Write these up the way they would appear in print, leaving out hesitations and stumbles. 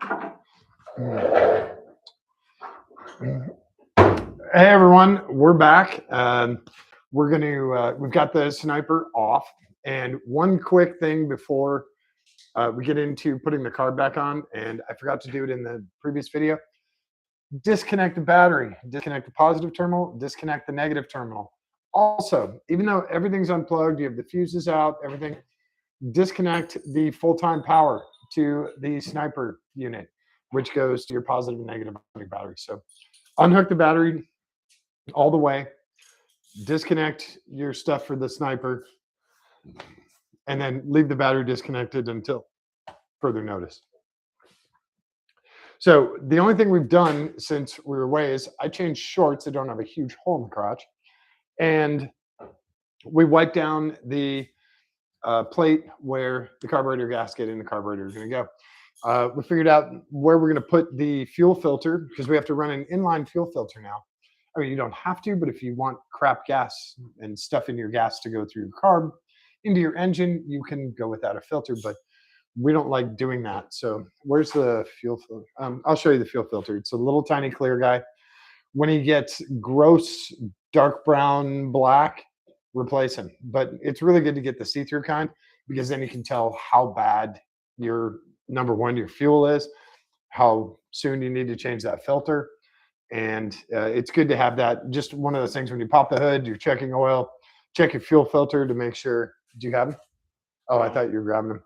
Hey everyone, we're back. We've got the sniper off, and one quick thing before we get into putting the carb back on, and I forgot to do it in the previous video. Disconnect the battery, disconnect the positive terminal, disconnect the negative terminal. Also, even though everything's unplugged, you have the fuses out, everything, disconnect the full-time power to the sniper unit, which goes to your positive and negative battery. So unhook the battery all the way, disconnect your stuff for the sniper, and then leave the battery disconnected until further notice. So the only thing we've done since we were away is I changed shorts that don't have a huge hole in the crotch, and we wiped down the plate where the carburetor gasket and the carburetor is going to go. We figured out where we're going to put the fuel filter because we have to run an inline fuel filter now. I mean, you don't have to, but if you want crap gas and stuff in your gas to go through your carb into your engine, you can go without a filter, but we don't like doing that. So where's the fuel filter? I'll show you the fuel filter. It's a little tiny clear guy. When he gets gross, dark brown, black, replace him. But it's really good to get the see-through kind because then you can tell how bad your, number one, your fuel is, how soon you need to change that filter. And it's good to have that. Just one of those things when you pop the hood, you're checking oil, check your fuel filter to make sure. Do you have them? Oh, I thought you were grabbing them.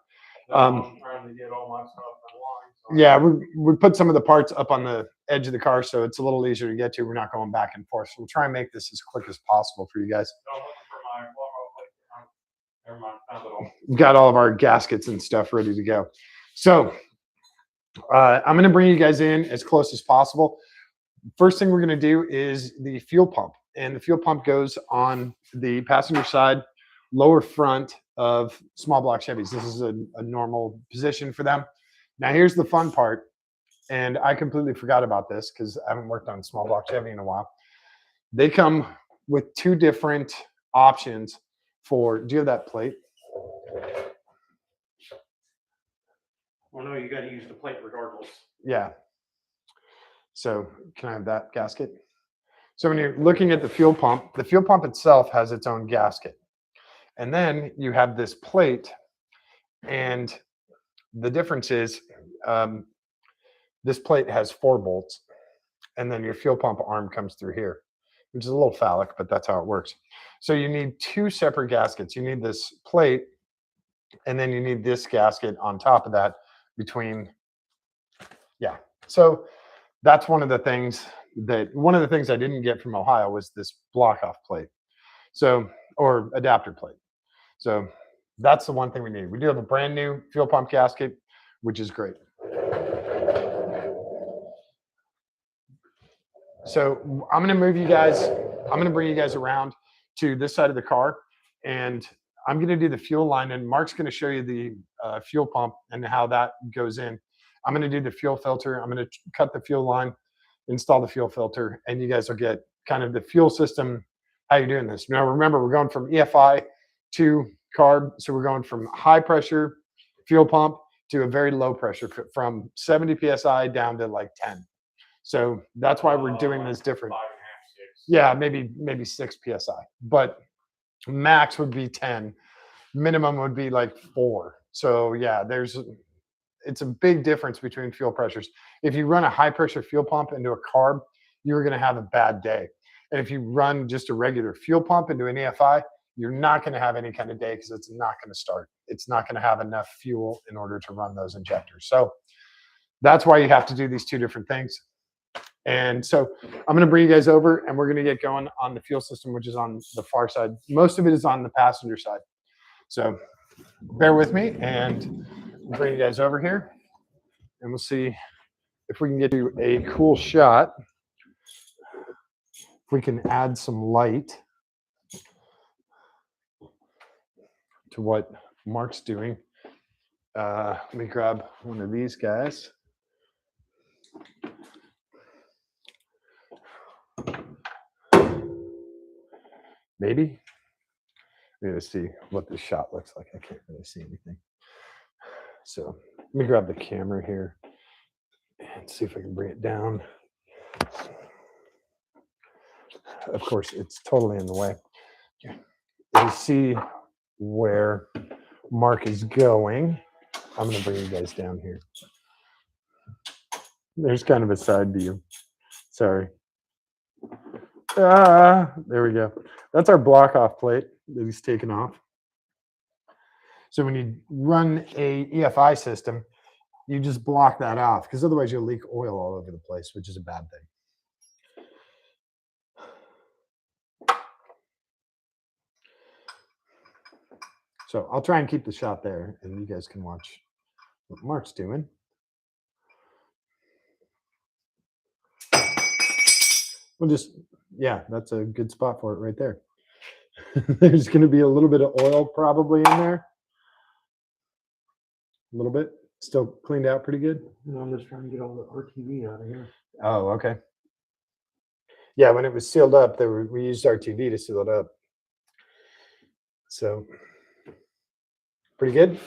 I'm trying to get all my stuff in line. Yeah, we put some of the parts up on the edge of the car, so it's a little easier to get to. We're not going back and forth. So we'll try and make this as quick as possible for you guys. Never mind, found it all. We've got all of our gaskets and stuff ready to go. So I'm going to bring you guys in as close as possible. First thing we're going to do is the fuel pump, and the fuel pump goes on the passenger side, lower front of small block Chevys. This is a normal position for them. Now here's the fun part, and I completely forgot about this because I haven't worked on small block Chevy in a while. They come with two different options for, do you have that plate? Well, no, you got to use the plate regardless. Yeah. So can I have that gasket? So when you're looking at the fuel pump itself has its own gasket. And then you have this plate, and the difference is this plate has 4 bolts, and then your fuel pump arm comes through here, which is a little phallic, but that's how it works. So you need 2 separate gaskets. You need this plate, and then you need this gasket on top of that between, yeah. So that's one of the things I didn't get from Ohio was this block off plate. So, or adapter plate. So that's the one thing we need. We do have a brand new fuel pump gasket, which is great. So I'm going to bring you guys around to this side of the car, and I'm going to do the fuel line, and Mark's going to show you the fuel pump and how that goes in. I'm going to do the fuel filter. I'm going to cut the fuel line, install the fuel filter, and you guys will get kind of the fuel system, how you're doing this. Now, remember, we're going from EFI to carb. So we're going from high pressure fuel pump to a very low pressure, from 70 PSI down to like 10. So that's why we're doing this different. 5.5, 6. Yeah, maybe 6 PSI, but max would be 10. Minimum would be like 4. So yeah, it's a big difference between fuel pressures. If you run a high pressure fuel pump into a carb, you're going to have a bad day. And if you run just a regular fuel pump into an EFI, you're not going to have any kind of day because it's not going to start. It's not going to have enough fuel in order to run those injectors. So that's why you have to do these 2 different things. And so I'm going to bring you guys over, and we're going to get going on the fuel system, which is on the far side. Most of it is on the passenger side. So bear with me, and we'll bring you guys over here, and we'll see if we can get you a cool shot. If we can add some light to what Mark's doing. Let me grab one of these guys. Maybe. I'm going to see what this shot looks like. I can't really see anything. So let me grab the camera here. Let's see if I can bring it down. Of course, it's totally in the way. You see where Mark is going. I'm going to bring you guys down here. There's kind of a side view. Sorry. There we go. That's our block off plate that he's taken off. So when you run a EFI system, you just block that off because otherwise you'll leak oil all over the place, which is a bad thing. So I'll try and keep the shot there and you guys can watch what Mark's doing. We'll just, yeah, that's a good spot for it right there. There's going to be a little bit of oil probably in there. A little bit. Still cleaned out pretty good. No, I'm just trying to get all the RTV out of here. Oh, okay. Yeah, when it was sealed up, we used RTV to seal it up. So, pretty good?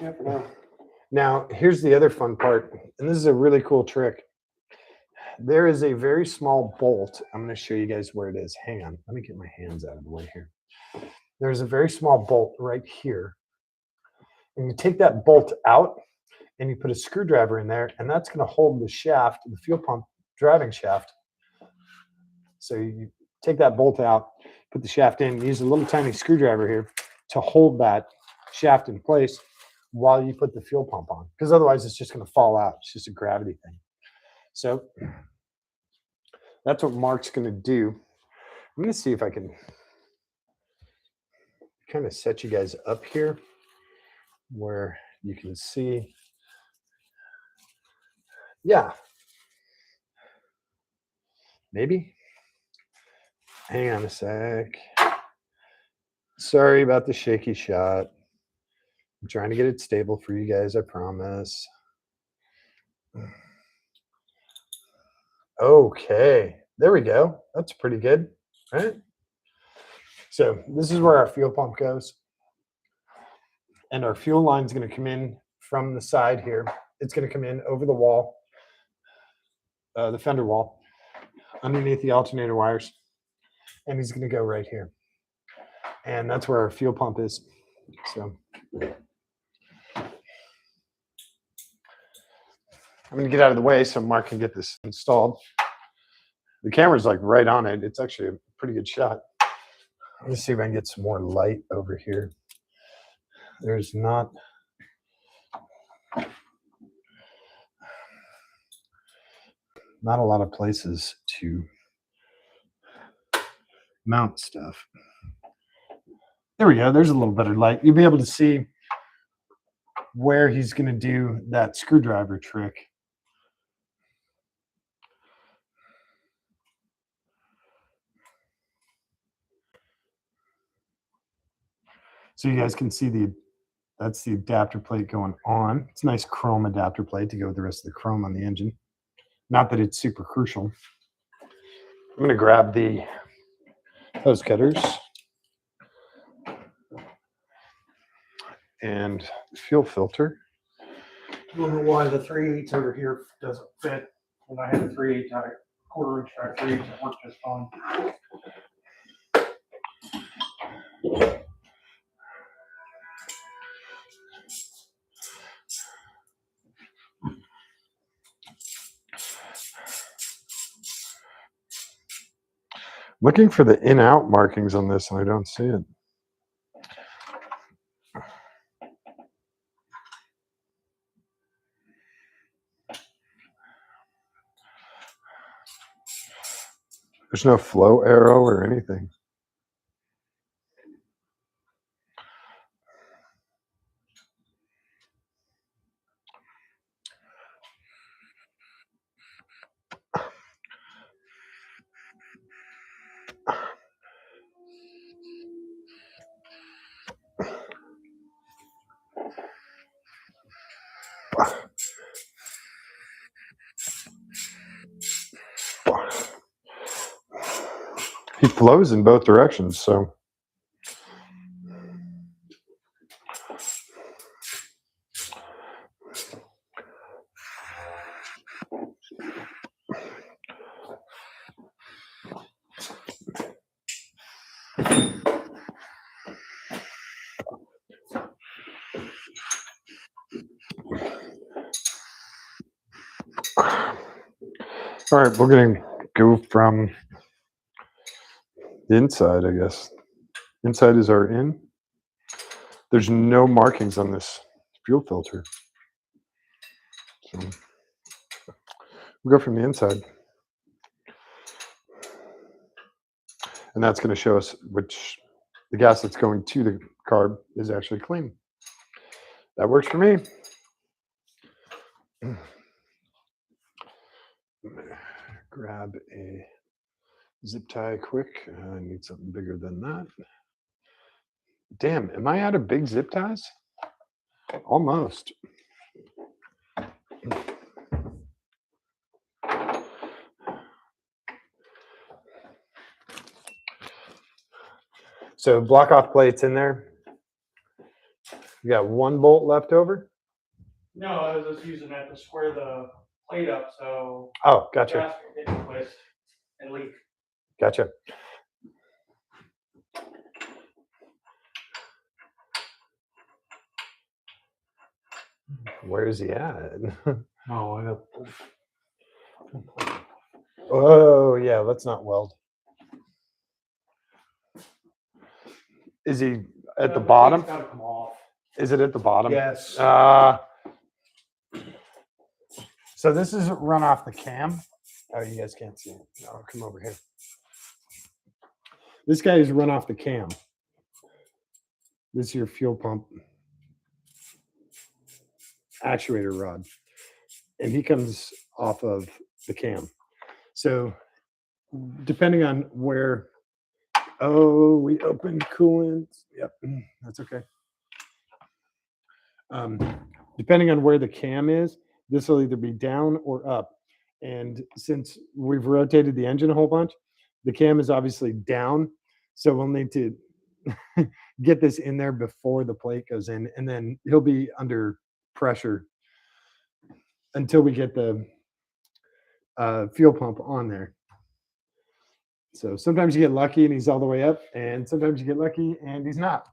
Yeah, for now. Now, here's the other fun part, and this is a really cool trick. There is a very small bolt. I'm going to show you guys where it is. Hang on. Let me get my hands out of the way here. There's a very small bolt right here. And you take that bolt out and you put a screwdriver in there, and that's going to hold the shaft, the fuel pump driving shaft. So you take that bolt out, put the shaft in, use a little tiny screwdriver here to hold that shaft in place while you put the fuel pump on, because otherwise it's just going to fall out. It's just a gravity thing. So that's what Mark's going to do. I'm going to see if I can kind of set you guys up here where you can see. Yeah. Maybe. Hang on a sec. Sorry about the shaky shot. I'm trying to get it stable for you guys, I promise. Okay, there we go. That's pretty good, right? So this is where our fuel pump goes. And our fuel line is going to come in from the side here. It's going to come in over the wall, the fender wall, underneath the alternator wires. And he's going to go right here. And that's where our fuel pump is. So I'm going to get out of the way so Mark can get this installed. The camera's like right on it. It's actually a pretty good shot. Let me see if I can get some more light over here. There's not a lot of places to mount stuff. There we go. There's a little better light. You'll be able to see where he's going to do that screwdriver trick. So you guys can see that's the adapter plate going on. It's a nice chrome adapter plate to go with the rest of the chrome on the engine. Not that it's super crucial. I'm going to grab the hose cutters and fuel filter. I don't know why the 3/8 over here doesn't fit. When I had a 3/8 tire, quarter inch tire 3/8, it worked just fine. Looking for the in-out markings on this, and I don't see it. There's no flow arrow or anything. He flows in both directions, so. All right, we're gonna go from the inside, I guess. Inside is our in. There's no markings on this fuel filter. So we'll go from the inside. And that's going to show us which the gas that's going to the carb is actually clean. That works for me. Grab a zip tie quick. I need something bigger than that. Damn, am I out of big zip ties? Almost. So block off plates in there. You got one bolt left over? No, I was just using that to square the plate up so Oh, gotcha. gas didn't twist and leak. Gotcha. Where is he at? Oh, I got. Oh, yeah, let's not weld. Is he at the bottom? Gotta come off. Is it at the bottom? Yes. So this is run off the cam. Oh, you guys can't see it. No, come over here. This guy is run off the cam. This is your fuel pump actuator rod. And he comes off of the cam. So depending on where, oh, we opened coolant. Yep, that's okay. Depending on where the cam is, this will either be down or up. And since we've rotated the engine a whole bunch, the cam is obviously down. So we'll need to get this in there before the plate goes in, and then he'll be under pressure until we get the fuel pump on there. So sometimes you get lucky and he's all the way up, and sometimes you get lucky and he's not.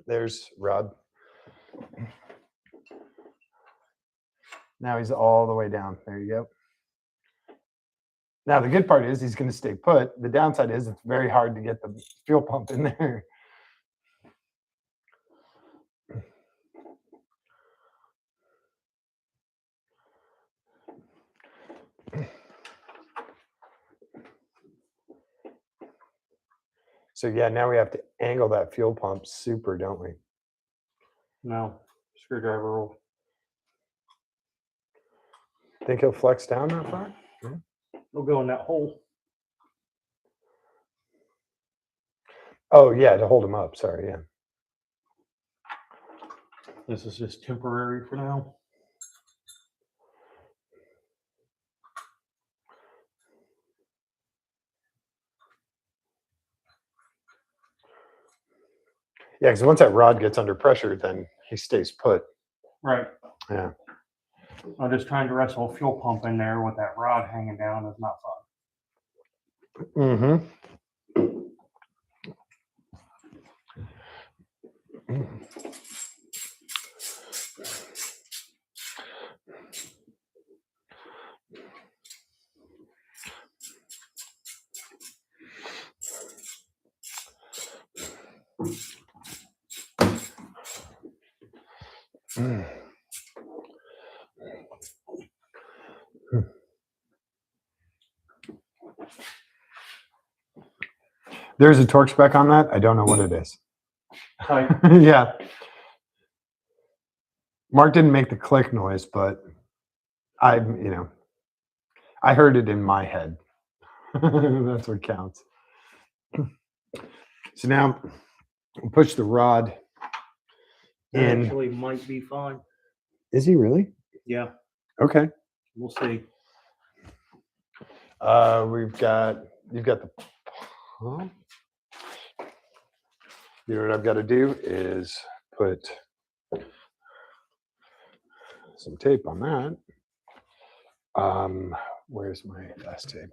There's Rod. Now he's all the way down. There you go. Now, the good part is he's going to stay put. The downside is it's very hard to get the fuel pump in there. So, yeah, now we have to angle that fuel pump super, don't we? No, screwdriver will. Think he'll flex down that far? Yeah. It'll go in that hole. Oh, yeah, to hold him up. Sorry, yeah. This is just temporary for now. Yeah, because once that rod gets under pressure, then he stays put. Right. Yeah. I'm just trying to wrestle a fuel pump in there with that rod hanging down is not fun. Mm-hmm. There's a torque spec on that. I don't know what it is. Yeah. Mark didn't make the click noise, but I heard it in my head. That's what counts. So now we'll push the rod in. Actually might be fine. Is he really? Yeah. Okay. We'll see. You've got the pump. You know what I've got to do is put some tape on that. Where's my last tape?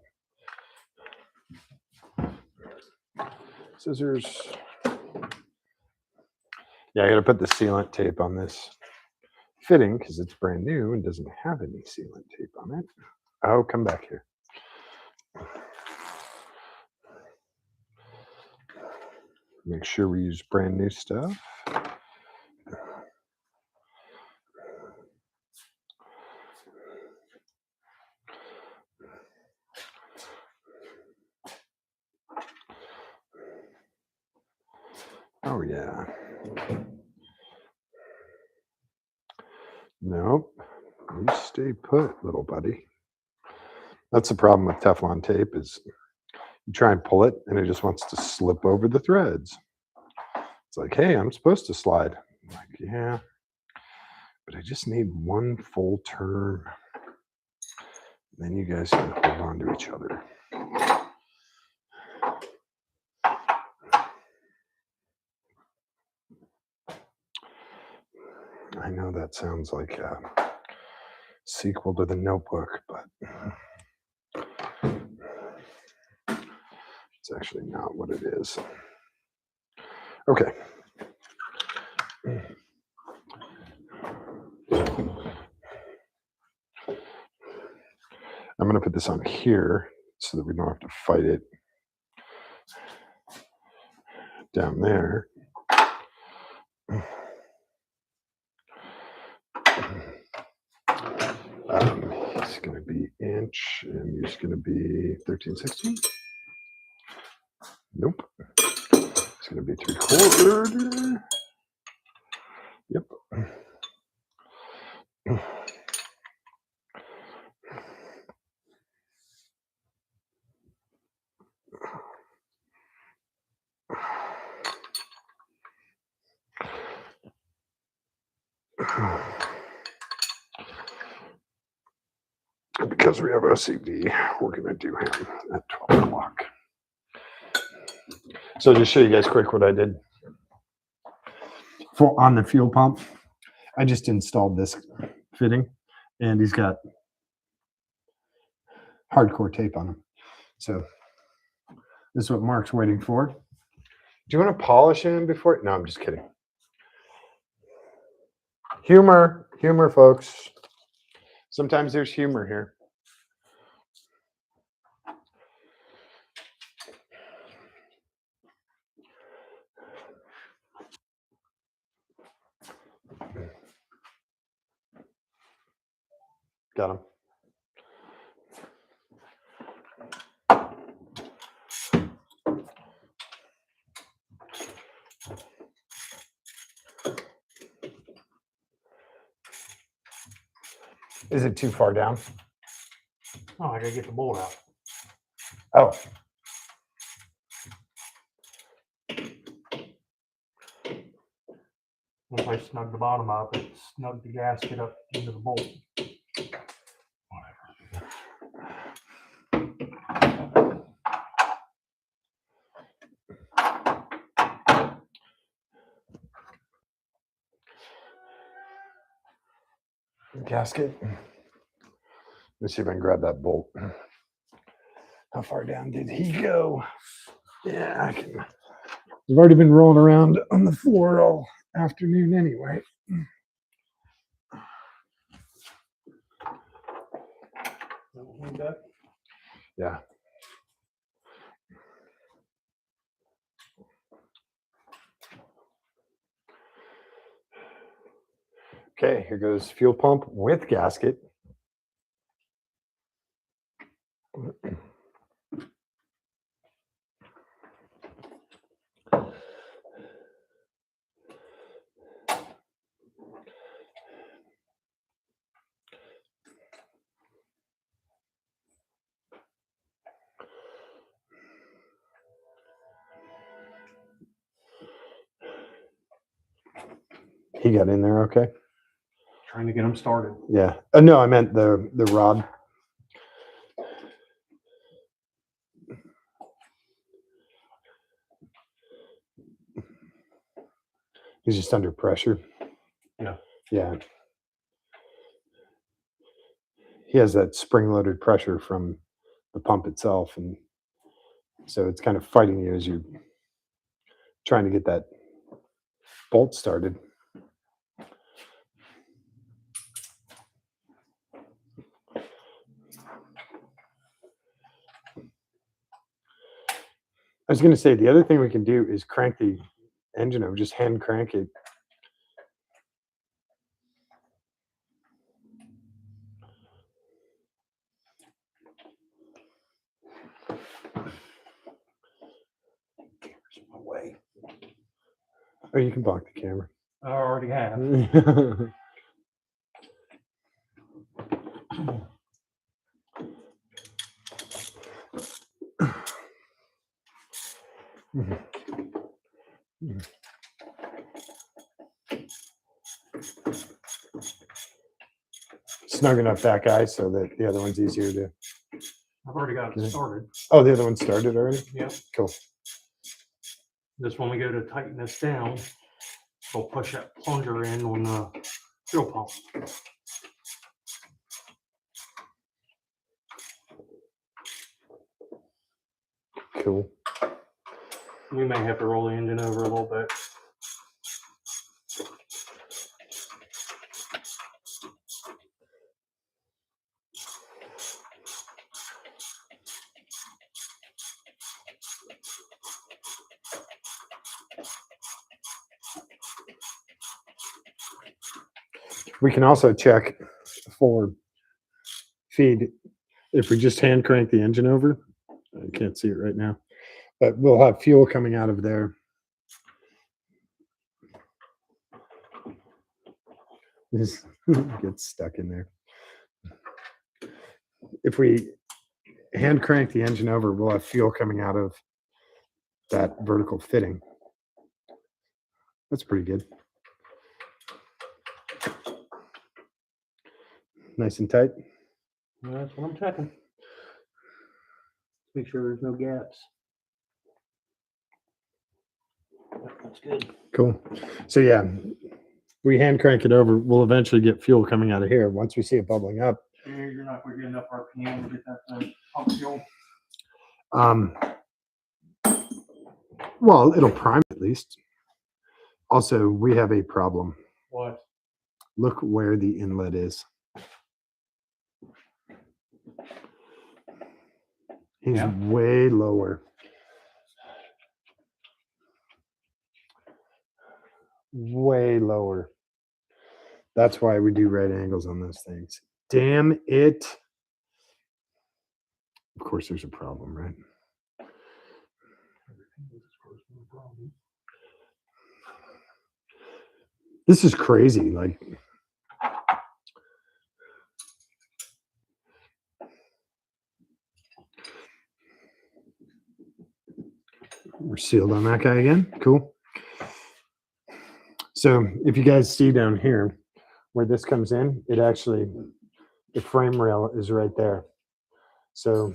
Scissors. Yeah, I got to put the sealant tape on this fitting because it's brand new and doesn't have any sealant tape on it. Oh, come back here. Make sure we use brand new stuff. Oh, yeah. Nope. You stay put, little buddy. That's the problem with Teflon tape is you try and pull it and it just wants to slip over the threads. It's like, hey, I'm supposed to slide. I'm like, yeah, but I just need one full turn. Then you guys can hold on to each other. I know that sounds like a sequel to The Notebook, but it's actually not what it is. Okay. I'm going to put this on here so that we don't have to fight it down there. It's going to be inch, and it's going to be 13/16. Nope. It's going to be 3/4. Yep. Because we have OCD, we're going to do him at 12 o'clock. So just show you guys quick what I did. On the fuel pump, I just installed this fitting, and he's got hardcore tape on him. So this is what Mark's waiting for. Do you want to polish him before? No, I'm just kidding. Humor, folks. Sometimes there's humor here. Got him. Is it too far down? Oh, I gotta get the bolt out. Oh. Once I snug the bottom up, it snug the gasket up into the bolt. Gasket. Let's see if I can grab that bolt. How far down did he go? Yeah, I can. We've already been rolling around on the floor all afternoon anyway. Yeah. Okay, here goes fuel pump with gasket. He got in there okay? Trying to get them started. Yeah. No, I meant the rod. He's just under pressure. Yeah. Yeah. He has that spring-loaded pressure from the pump itself, and so it's kind of fighting you as you're trying to get that bolt started. I was going to say the other thing we can do is crank the engine over, just hand crank it. Away. Oh, you can block the camera. I already have. Snug enough that guy so that the other one's easier to. I've already got it started. Oh, the other one started already? Yep. Cool. Just when we go to tighten this down, we'll push that plunger in on the fuel pump. Cool. We may have to roll the engine over a little bit. We can also check for feed if we just hand crank the engine over. I can't see it right now, but we'll have fuel coming out of there. This gets stuck in there. If we hand crank the engine over, we'll have fuel coming out of that vertical fitting. That's pretty good. Nice and tight. That's what I'm checking. Make sure there's no gaps. That's good. Cool. So yeah, we hand crank it over, we'll eventually get fuel coming out of here. Once we see it bubbling up. You're not going to get enough RPM to get that pump fuel. Well, it'll prime at least. Also, we have a problem. What? Look where the inlet is. He's way lower. Way lower. That's why we do right angles on those things. Damn it. Of course, there's a problem, right? This is crazy. Like, we're sealed on that guy again. Cool. So if you guys see down here where this comes in, it actually, the frame rail is right there. So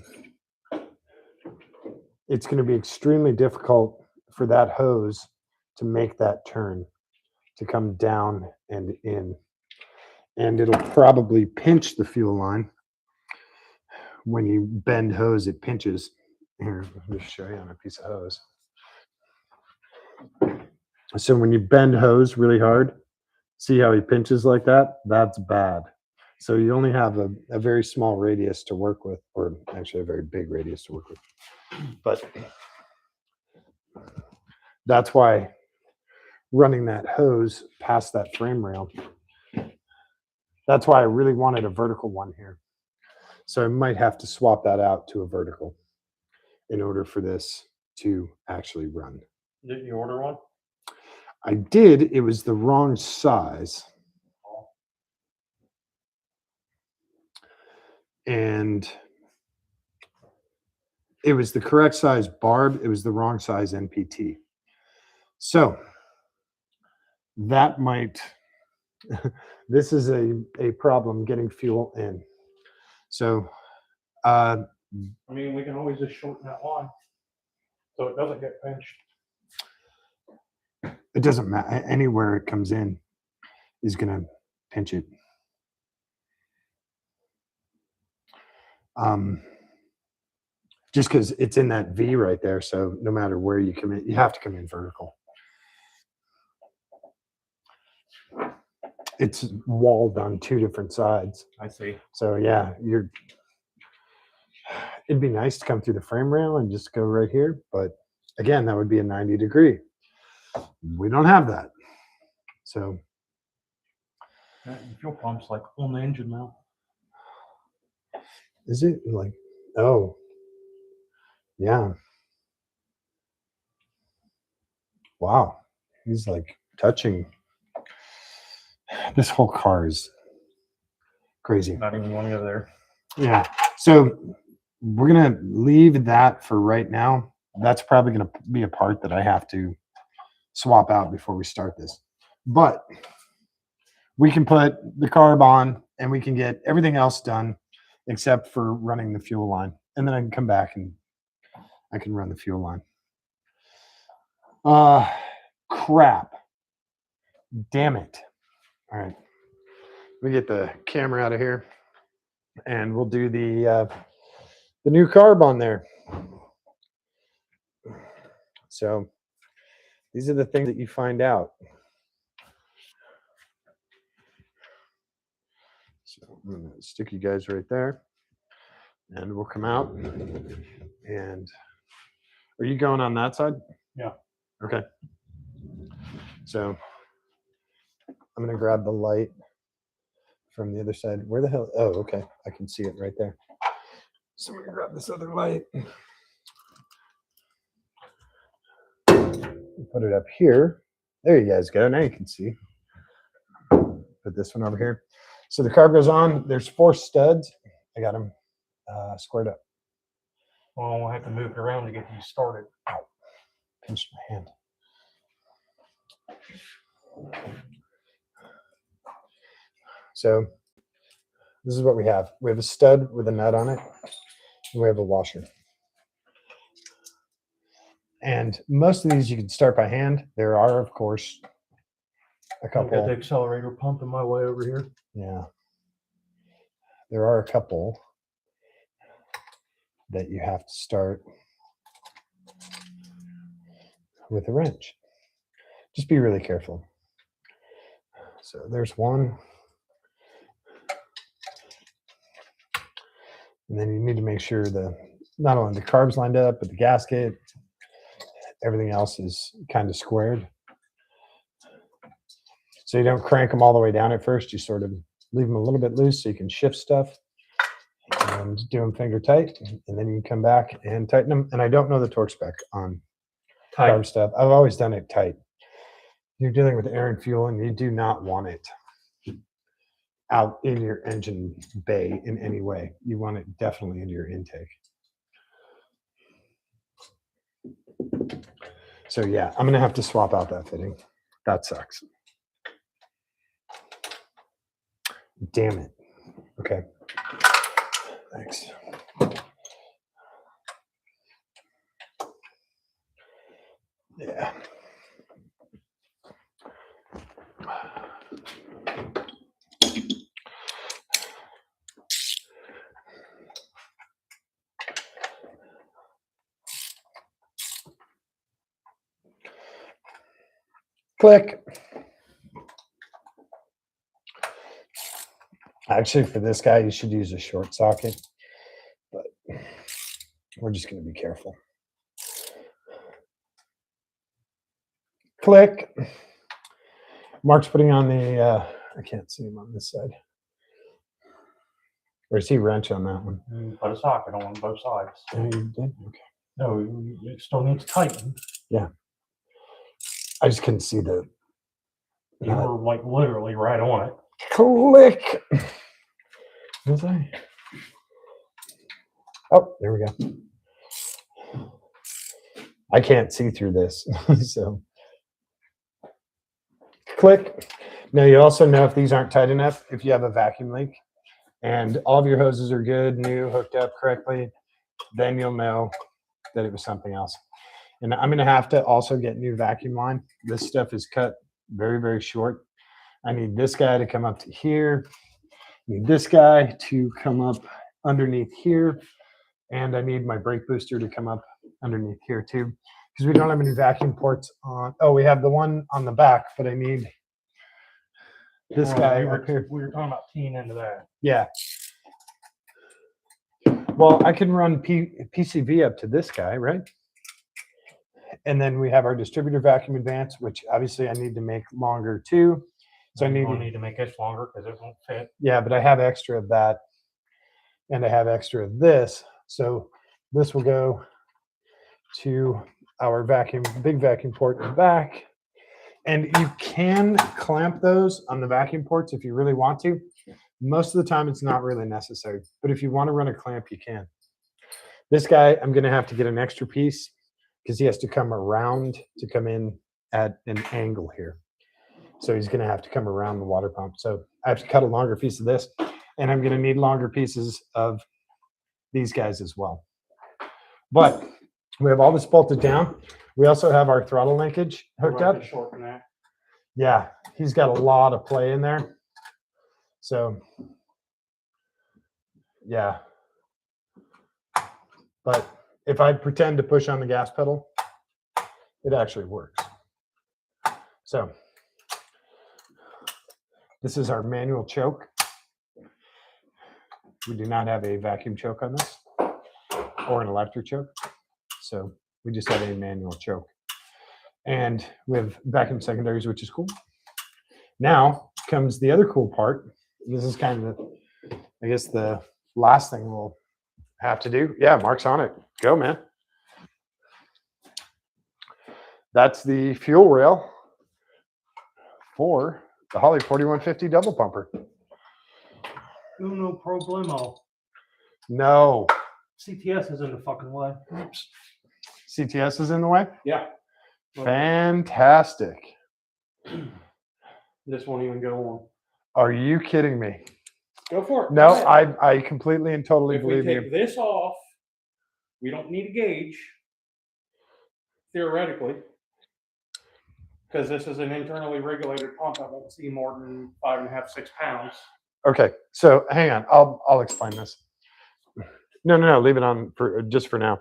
it's going to be extremely difficult for that hose to make that turn, to come down and in. And it'll probably pinch the fuel line. When you bend hose, it pinches. Here, let me show you on a piece of hose. So when you bend hose really hard, see how he pinches like that? That's bad. So you only have a very small radius to work with, or actually a very big radius to work with. But that's why running that hose past that frame rail, that's why I really wanted a vertical one here. So I might have to swap that out to a vertical in order for this to actually run. Did you order one? I did. It was the wrong size. And it was the correct size barb. It was the wrong size NPT. So that might, this is a problem getting fuel in. So, I mean, we can always just shorten that line so it doesn't get pinched. It doesn't matter. Anywhere it comes in is going to pinch it. Just because it's in that V right there. So no matter where you come in, you have to come in vertical. It's walled on two different sides. I see. So yeah, it'd be nice to come through the frame rail and just go right here, but again, that would be a 90 degree. We don't have that. So That fuel pump's like on the engine now. is it like, oh, yeah. Wow. He's like touching. This whole car is crazy. Not even one over there. Yeah. So we're going to leave that for right now. That's probably going to be a part that I have to swap out before we start this. But we can put the carb on and we can get everything else done except for running the fuel line. And then I can come back and I can run the fuel line. Crap. Damn it. All right. Let me get the camera out of here and we'll do the new carb on there. So these are the things that you find out. So I'm going to stick you guys right there and we'll come out. And are you going on that side? Yeah. Okay. So I'm going to grab the light from the other side. Where the hell? Oh, okay. I can see it right there. So I'm going to grab this other light. Put it up here. There you guys go. Now you can see. Put this one over here. So the carb goes on. There's 4 studs. I got them squared up. Well, I have to move it around to get these started. Ow. Pinched my hand. So this is what we have. We have a stud with a nut on it. And we have a washer. And most of these you can start by hand. There are, of course, a I've got the couple. accelerator pumping my way over here. Yeah. There are a couple that you have to start with a wrench. Just be really careful. So there's one. And then you need to make sure not only the carb's lined up, but the gasket, everything else is kind of squared. So you don't crank them all the way down at first. You sort of leave them a little bit loose so you can shift stuff and do them finger tight. And then you can come back and tighten them. And I don't know the torque spec on carb stuff. I've always done it tight. You're dealing with air and fuel and you do not want it out in your engine bay in any way. You want it definitely into your intake. So yeah, I'm going to have to swap out that fitting. That sucks. Damn it. Okay. Thanks. Yeah. Click. Actually, for this guy, you should use a short socket, but we're just going to be careful. Click. Mark's putting on the, I can't see him on this side. Or is he wrench on that one? Put a socket on both sides. Oh, you did? Okay. No, it still needs tightening. Yeah. I just couldn't see the. You were like literally right on it. Click. Was I? Oh, there we go. I can't see through this. So click. Now you also know if these aren't tight enough, if you have a vacuum leak and all of your hoses are good, new, hooked up correctly, then you'll know that it was something else. And I'm going to have to also get new vacuum line. This stuff is cut very, very short. I need this guy to come up to here. I need this guy to come up underneath here. And I need my brake booster to come up underneath here too. Because we don't have any vacuum ports on. Oh, we have the one on the back, but I need this guy up here. We were talking about teeing into that. Yeah. Well, I can run PCV up to this guy, right? And then we have our distributor vacuum advance, which obviously I need to make longer too. So I You need don't to, need to make this longer because it won't fit. yeah, but I have extra of that and I have extra of this. So this will go to our vacuum, big vacuum port in the back. And you can clamp those on the vacuum ports if you really want to. Most of the time, it's not really necessary. But if you want to run a clamp, you can. This guy, I'm going to have to get an extra piece because he has to come around to come in at an angle here. So he's going to have to come around the water pump. So I have to cut a longer piece of this, and I'm going to need longer pieces of these guys as well. But we have all this bolted down. We also have our throttle linkage hooked up. Shorten that. Yeah, he's got a lot of play in there. So, yeah. But if I pretend to push on the gas pedal, it actually works. So, this is our manual choke. We do not have a vacuum choke on this or an electric choke. So, we just have a manual choke. And we have vacuum secondaries, which is cool. Now comes the other cool part. This is kind of, I guess, the last thing we'll have to do. Yeah, Mark's on it. Go, man. That's the fuel rail for the Holley 4150 double pumper. No problemo. No. CTS is in the fucking way. Oops. CTS is in the way? Yeah. Fantastic. This won't even go on. Are you kidding me? Go for it. No, I completely and totally If we believe take you. this off, we don't need a gauge, theoretically, because this is an internally regulated pump that won't see more than 5.5, 6 pounds. Okay, so hang on. I'll explain this. No. Leave it on for just for now.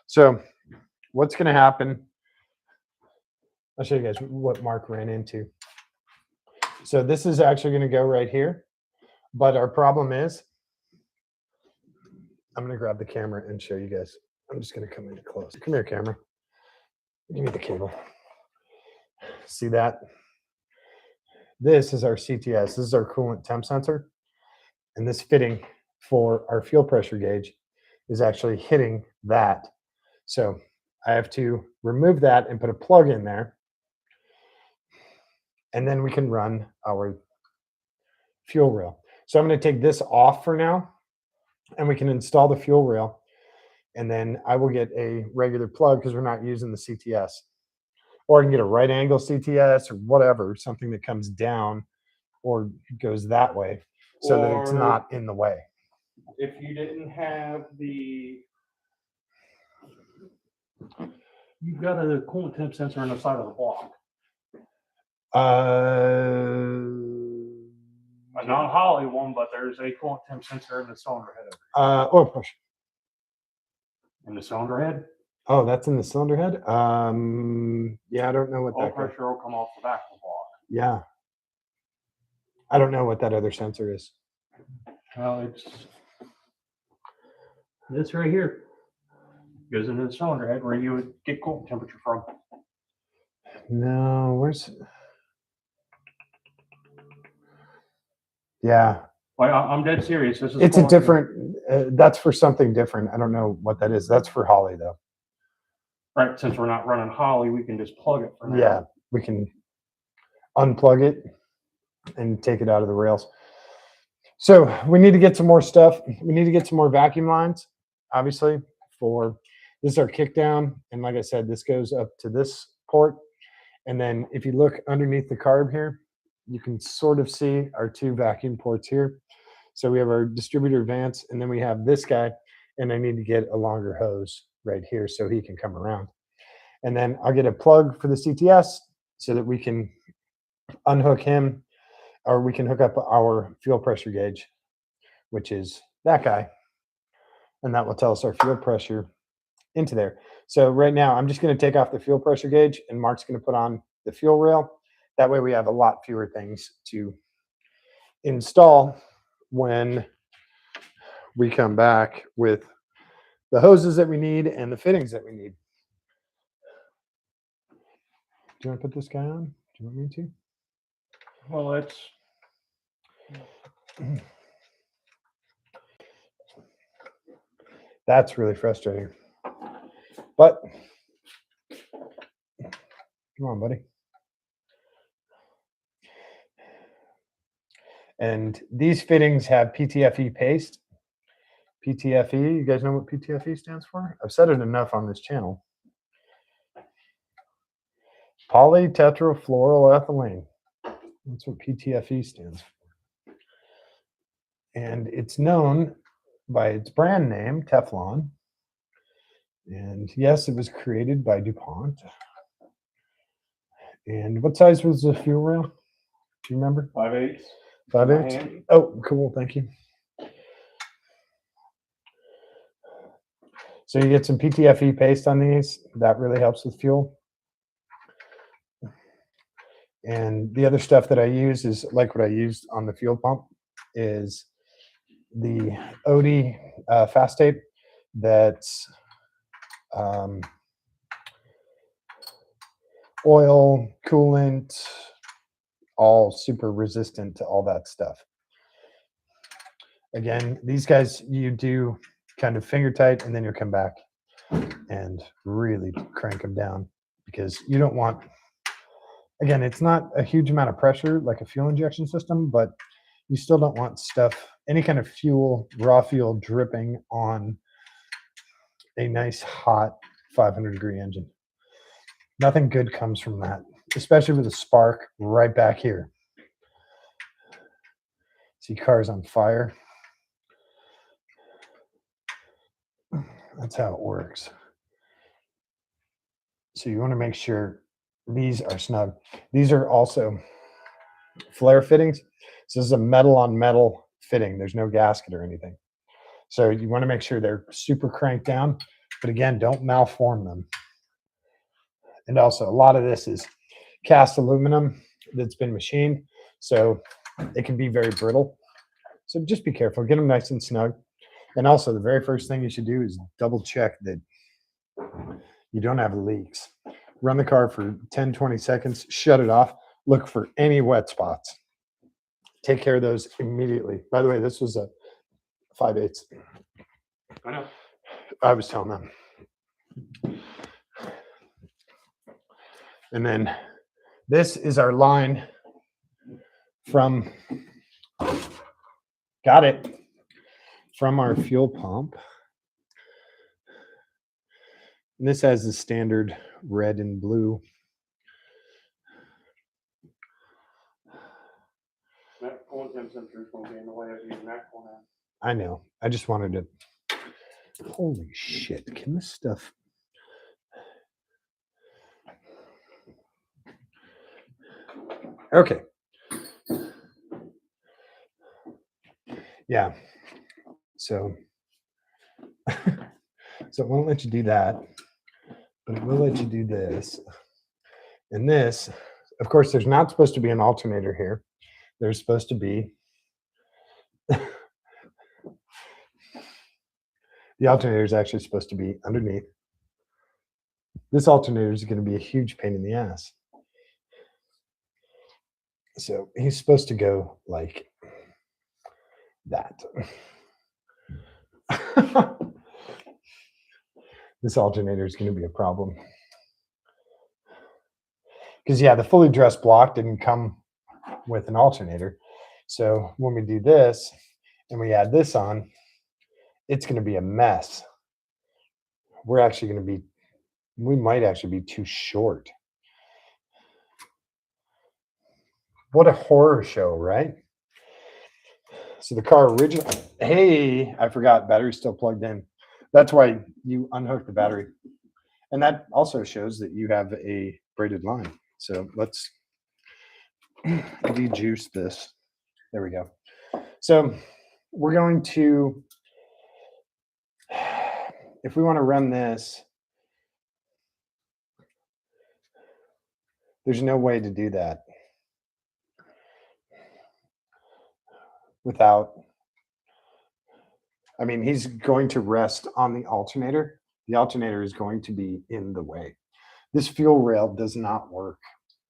So, what's going to happen? I'll show you guys what Mark ran into. So this is actually going to go right here, but our problem is, I'm going to grab the camera and show you guys. I'm just going to come in close. Come here, camera. Give me the cable. See that? This is our CTS. This is our coolant temp sensor. And this fitting for our fuel pressure gauge is actually hitting that. So I have to remove that and put a plug in there. And then we can run our fuel rail. So I'm going to take this off for now, and we can install the fuel rail. And then I will get a regular plug because we're not using the CTS. Or I can get a right angle CTS or whatever, something that comes down or goes that way so that it's not in the way. If you didn't have the, you've got a coolant temp sensor on the side of the block. A non-Holley one, but there's a coolant temp sensor in the cylinder head. Push. In the cylinder head? Oh, that's in the cylinder head? Yeah, I don't know what All that pressure will come off the back of the block. Yeah. I don't know what that other sensor is. Well, it's this right here. Goes into the cylinder head where you would get coolant temperature from. No, where's... Yeah. Well, I'm dead serious. This is It's a different, that's for something different. I don't know what that is. That's for Holley, though. Right, since we're not running Holley, we can just plug it for now. Yeah, we can unplug it and take it out of the rails. So we need to get some more stuff. We need to get some more vacuum lines, obviously, for this is our kick down. And like I said, this goes up to this port. And then if you look underneath the carb here, you can sort of see our two vacuum ports here. So we have our distributor advance, and then we have this guy, and I need to get a longer hose right here so he can come around. And then I'll get a plug for the CTS so that we can unhook him, or we can hook up our fuel pressure gauge, which is that guy. And that will tell us our fuel pressure into there. So right now, I'm just going to take off the fuel pressure gauge, and Mark's going to put on the fuel rail. That way we have a lot fewer things to install when we come back with the hoses that we need and the fittings that we need. you want to put this guy on? Do you want me to? Well, it's That's really frustrating. But come on, buddy. And these fittings have PTFE paste. PTFE, you guys know what PTFE stands for? I've said it enough on this channel. Polytetrafluoroethylene. That's what PTFE stands for. And it's known by its brand name, Teflon. And yes, it was created by DuPont. And what size was the fuel rail? Do you remember? 5/8. 5/8? Oh, cool. Thank you. So you get some PTFE paste on these. That really helps with fuel. And the other stuff that I use is like what I used on the fuel pump is the OD fast tape that's oil, coolant, all super resistant to all that stuff. Again, these guys, you do kind of finger tight and then you'll come back and really crank them down because you don't want, again, it's not a huge amount of pressure like a fuel injection system, but you still don't want stuff, any kind of fuel, raw fuel dripping on a nice hot 500-degree engine. Nothing good comes from that, especially with a spark right back here. See cars on fire. That's how it works. So you want to make sure these are snug. These are also flare fittings. So this is a metal on metal fitting. There's no gasket or anything. So you want to make sure they're super cranked down, but again, don't malform them. And also a lot of this is cast aluminum that's been machined. So it can be very brittle. So just be careful, get them nice and snug. And also the very first thing you should do is double check that you don't have leaks. Run the car for 10, 20 seconds, shut it off, look for any wet spots. Take care of those immediately. By the way, this was a 5/8. I know. I was telling them. And then this is our line from, got it, from our fuel pump. And this has the standard red and blue. That coolant temperature is going to be in the way of using that coolant. I know. I just wanted to. Holy shit. Can this stuff. Okay. Yeah. So it won't let you do that, but it will let you do this. And this, of course, there's not supposed to be an alternator here. There's supposed to be the alternator is actually supposed to be underneath. This alternator is going to be a huge pain in the ass. So he's supposed to go like that. This alternator is going to be a problem. Because, yeah, the fully dressed block didn't come with an alternator. So when we do this and we add this on, it's going to be a mess. We're actually going to be, we might actually be too short. What a horror show, right? So the car originally, hey, I forgot, battery's still plugged in. That's why you unhook the battery. And that also shows that you have a braided line. So let's de-juice this. There we go. So we're going to, if we want to run this, there's no way to do that without, I mean, he's going to rest on the alternator. The alternator is going to be in the way. This fuel rail does not work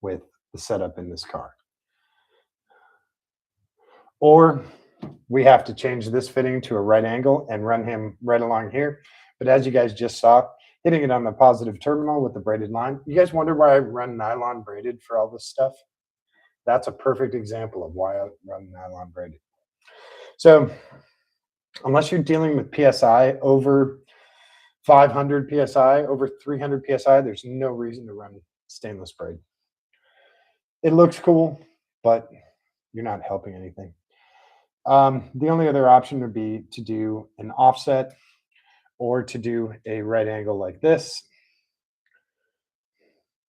with the setup in this car. Or we have to change this fitting to a right angle and run him right along here. But as you guys just saw, hitting it on the positive terminal with the braided line. You guys wonder why I run nylon braided for all this stuff? That's a perfect example of why I run nylon braided. So unless you're dealing with PSI over 500 PSI, over 300 PSI, there's no reason to run stainless braid. It looks cool, but you're not helping anything. The only other option would be to do an offset or to do a right angle like this,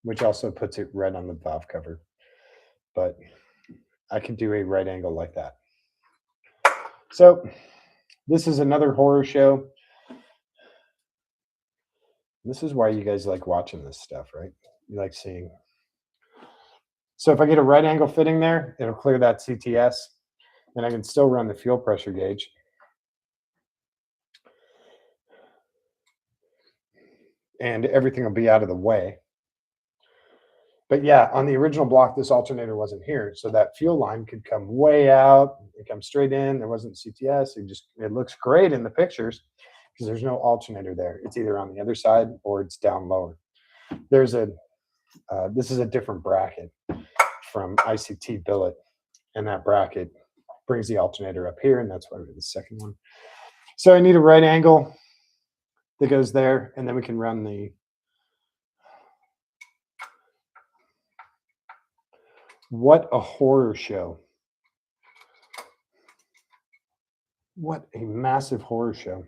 which also puts it right on the valve cover. But I could do a right angle like that. So this is another horror show. This is why you guys like watching this stuff, right? You like seeing. So if I get a right angle fitting there, it'll clear that CTS, and I can still run the fuel pressure gauge. And everything will be out of the way. But yeah, on the original block, this alternator wasn't here. So that fuel line could come way out and come straight in. There wasn't CTS. It looks great in the pictures because there's no alternator there. It's either on the other side or it's down lower. This is a different bracket from ICT billet. And that bracket brings the alternator up here. And that's why we're the second one. So I need a right angle that goes there. And then we can run the what a horror show. What a massive horror show.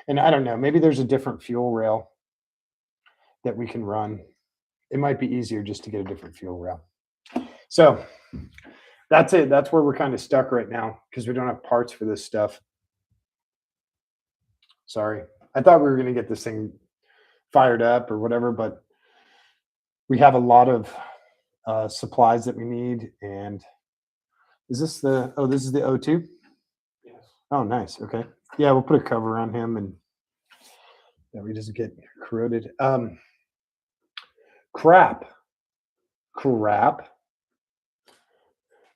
And I don't know, maybe there's a different fuel rail that we can run. It might be easier just to get a different fuel rail. So that's it. That's where we're kind of stuck right now because we don't have parts for this stuff. Sorry. I thought we were going to get this thing fired up or whatever, but we have a lot of supplies that we need. And is this this is the O2? Yes. Oh, nice. Okay. Yeah, we'll put a cover on him and that he doesn't get corroded. Crap.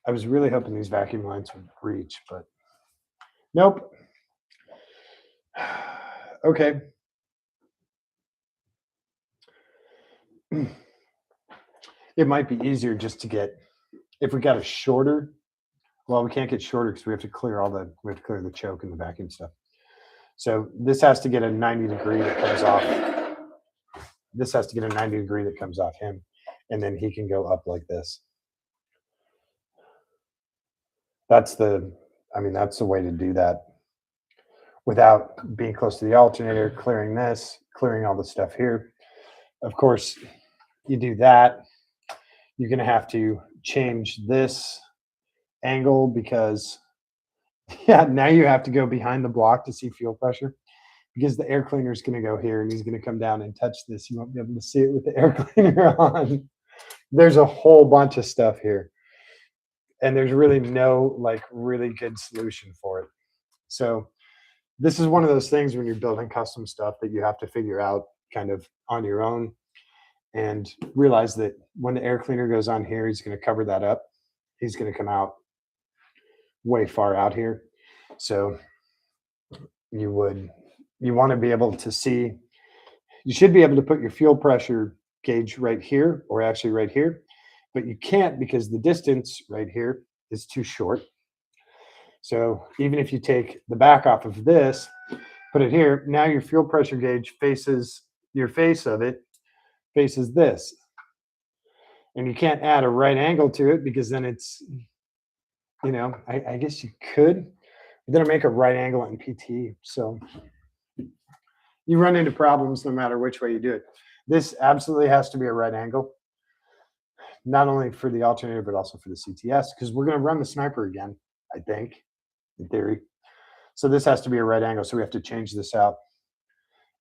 I was really hoping these vacuum lines would reach, but nope. Okay. It might be easier just to get, if we got a shorter, well, we can't get shorter because we have to clear the choke and the vacuum stuff. So this has to get a 90 degree that comes off. This has to get a 90 degree that comes off him. And then he can go up like this. That's the way to do that without being close to the alternator, clearing this, clearing all the stuff here. Of course, you do that, you're going to have to change this angle because now you have to go behind the block to see fuel pressure because the air cleaner is going to go here and he's going to come down and touch this. You won't be able to see it with the air cleaner on. There's a whole bunch of stuff here. And there's really no really good solution for it. So this is one of those things when you're building custom stuff that you have to figure out kind of on your own and realize that when the air cleaner goes on here, he's going to cover that up. He's going to come out way far out here. So you want to be able to see, you should be able to put your fuel pressure gauge right here or actually right here. But you can't because the distance right here is too short. So even if you take the back off of this, put it here, now your fuel pressure gauge faces, your face of it faces this. And you can't add a right angle to it because then it's, I guess you could, but then it'll make a right angle in PT. So you run into problems no matter which way you do it. This absolutely has to be a right angle. Not only for the alternator, but also for the CTS, because we're going to run the sniper again, I think, in theory. So this has to be a right angle. So we have to change this out.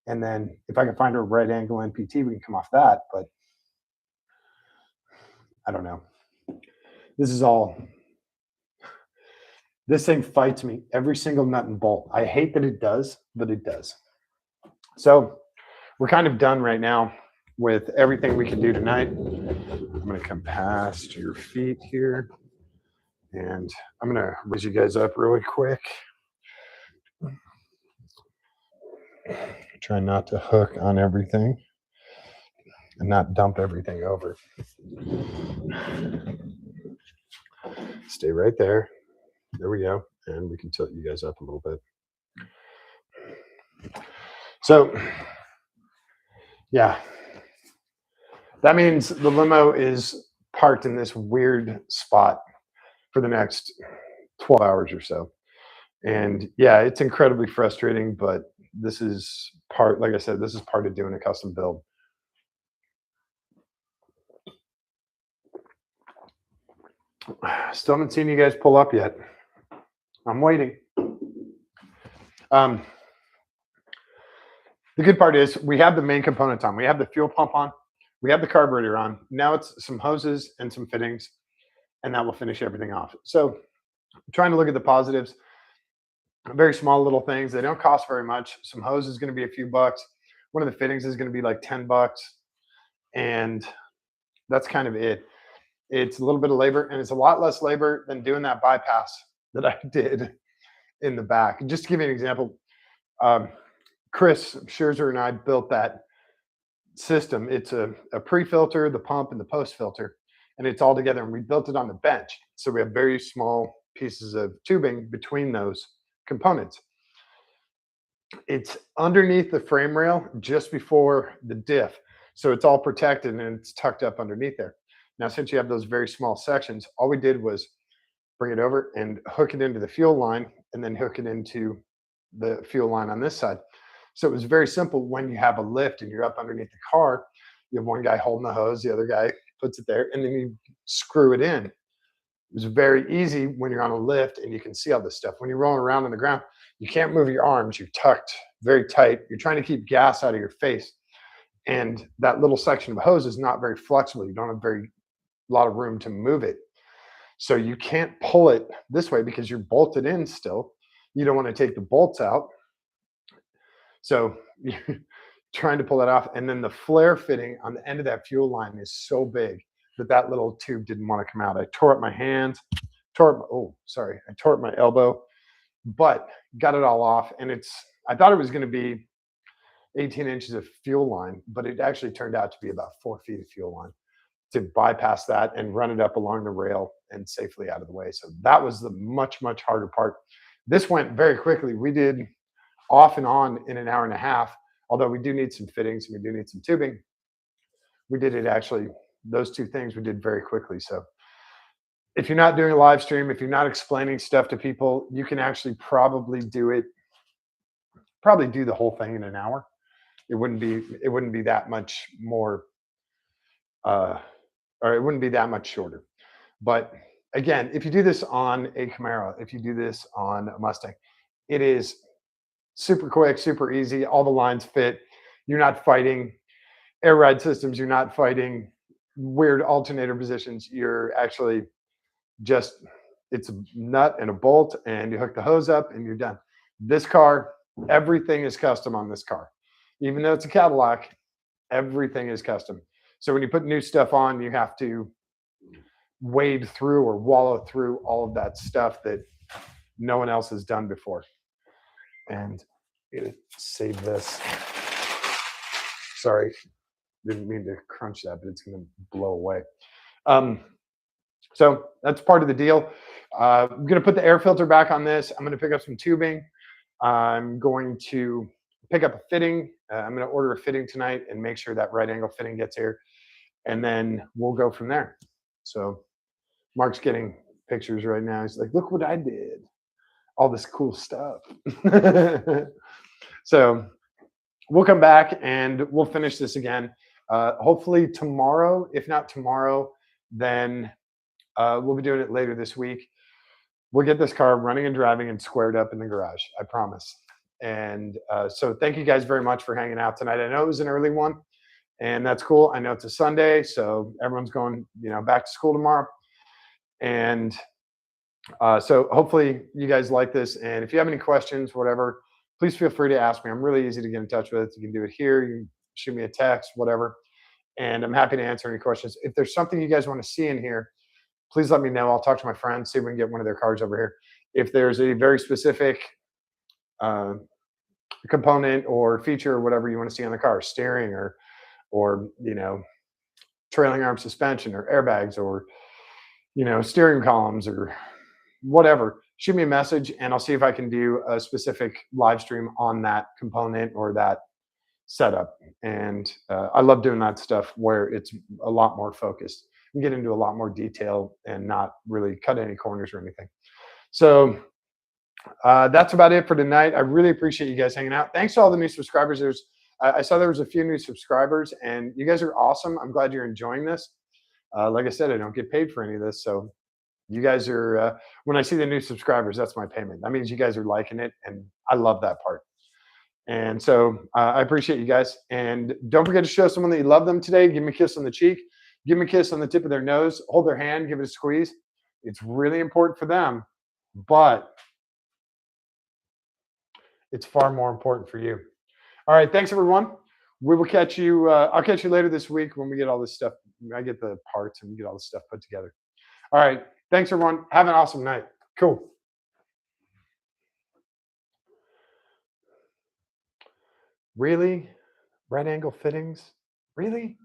And then if I can find a right angle NPT, we can come off that. But I don't know. This thing fights me every single nut and bolt. I hate that it does, but it does. So we're kind of done right now with everything we can do tonight. I'm going to come past your feet here, and I'm going to raise you guys up really quick. Try not to hook on everything and not dump everything over. Stay right there. There we go. And we can tilt you guys up a little bit. So, yeah, that means the limo is parked in this weird spot for the next 12 hours or so. And yeah, it's incredibly frustrating, but this is part, like I said, this is part of doing a custom build. Still haven't seen you guys pull up yet. I'm waiting. The good part is we have the main components on. We have the fuel pump on. We have the carburetor on. Now it's some hoses and some fittings, and that will finish everything off. So I'm trying to look at the positives. Very small little things. They don't cost very much. Some hose is going to be a few bucks. One of the fittings is going to be like 10 bucks. And that's kind of it. It's a little bit of labor, and it's a lot less labor than doing that bypass that I did in the back. Just to give you an example, Chris Scherzer and I built that system. It's a pre-filter, the pump, and the post-filter, and it's all together, and we built it on the bench. So we have very small pieces of tubing between those components. It's underneath the frame rail just before the diff. So it's all protected and it's tucked up underneath there. Now, since you have those very small sections, all we did was bring it over and hook it into the fuel line and then hook it into the fuel line on this side. So it was very simple. When you have a lift and you're up underneath the car, you have one guy holding the hose, the other guy puts it there, and then you screw it in. It was very easy when you're on a lift and you can see all this stuff. When you're rolling around on the ground, you can't move your arms. You're tucked very tight. You're trying to keep gas out of your face. And that little section of hose is not very flexible. You don't have a lot of room to move it. So you can't pull it this way because you're bolted in still. You don't want to take the bolts out. So you're trying to pull that off. And then the flare fitting on the end of that fuel line is so big that little tube didn't want to come out. I tore up my hand, I tore up my elbow, but got it all off. And I thought it was going to be 18 inches of fuel line, but it actually turned out to be about 4 feet of fuel line to bypass that and run it up along the rail and safely out of the way. So that was the much, much harder part. This went very quickly. We did off and on in an hour and a half, although we do need some fittings and we do need some tubing. We did it actually, those two things we did very quickly. So if you're not doing a live stream, if you're not explaining stuff to people, you can actually probably do the whole thing in an hour. It wouldn't be that much more, or it wouldn't be that much shorter. But again, if you do this on a Camaro, if you do this on a Mustang, it is super quick, super easy. All the lines fit. You're not fighting air ride systems. You're not fighting weird alternator positions. You're actually it's a nut and a bolt, and you hook the hose up and you're done. This car, everything is custom on this car. Even though it's a Cadillac, everything is custom. So when you put new stuff on, you have to wade through or wallow through all of that stuff that no one else has done before. And I'm gonna save this. Sorry, didn't mean to crunch that, but it's gonna blow away. So that's part of the deal. I'm gonna put the air filter back on this. I'm gonna pick up some tubing. I'm going to pick up a fitting. I'm going to order a fitting tonight and make sure that right angle fitting gets here. And then we'll go from there. So Mark's getting pictures right now. He's like, look what I did. All this cool stuff. So we'll come back and we'll finish this again. Hopefully tomorrow. If not tomorrow, then we'll be doing it later this week. We'll get this car running and driving and squared up in the garage. I promise. And so thank you guys very much for hanging out tonight. I know it was an early one, and that's cool. I know it's a Sunday, so everyone's going, back to school tomorrow. And so hopefully you guys like this. And if you have any questions, whatever, please feel free to ask me. I'm really easy to get in touch with. You can do it here. You can shoot me a text, whatever. and I'm happy to answer any questions. If there's something you guys want to see in here, please let me know. I'll talk to my friends, see if we can get one of their cars over here. If there's a very specific uh, component or feature or whatever you want to see on the car, steering or trailing arm suspension or airbags or steering columns or whatever, shoot me a message and I'll see if I can do a specific live stream on that component or that setup. And I love doing that stuff where it's a lot more focused and get into a lot more detail and not really cut any corners or anything. So that's about it for tonight. I really appreciate you guys hanging out. Thanks to all the new subscribers. I saw there was a few new subscribers, and you guys are awesome. I'm glad you're enjoying this. Like I said, I don't get paid for any of this, so you guys are. When I see the new subscribers, that's my payment. That means you guys are liking it, and I love that part. And so I appreciate you guys. And don't forget to show someone that you love them today. Give them a kiss on the cheek. Give them a kiss on the tip of their nose. Hold their hand. Give it a squeeze. It's really important for them, but it's far more important for you. All right. Thanks, everyone. We will catch you. I'll catch you later this week when we get all this stuff. I get the parts and we get all this stuff put together. All right. Thanks, everyone. Have an awesome night. Cool. Really? Right angle fittings? Really?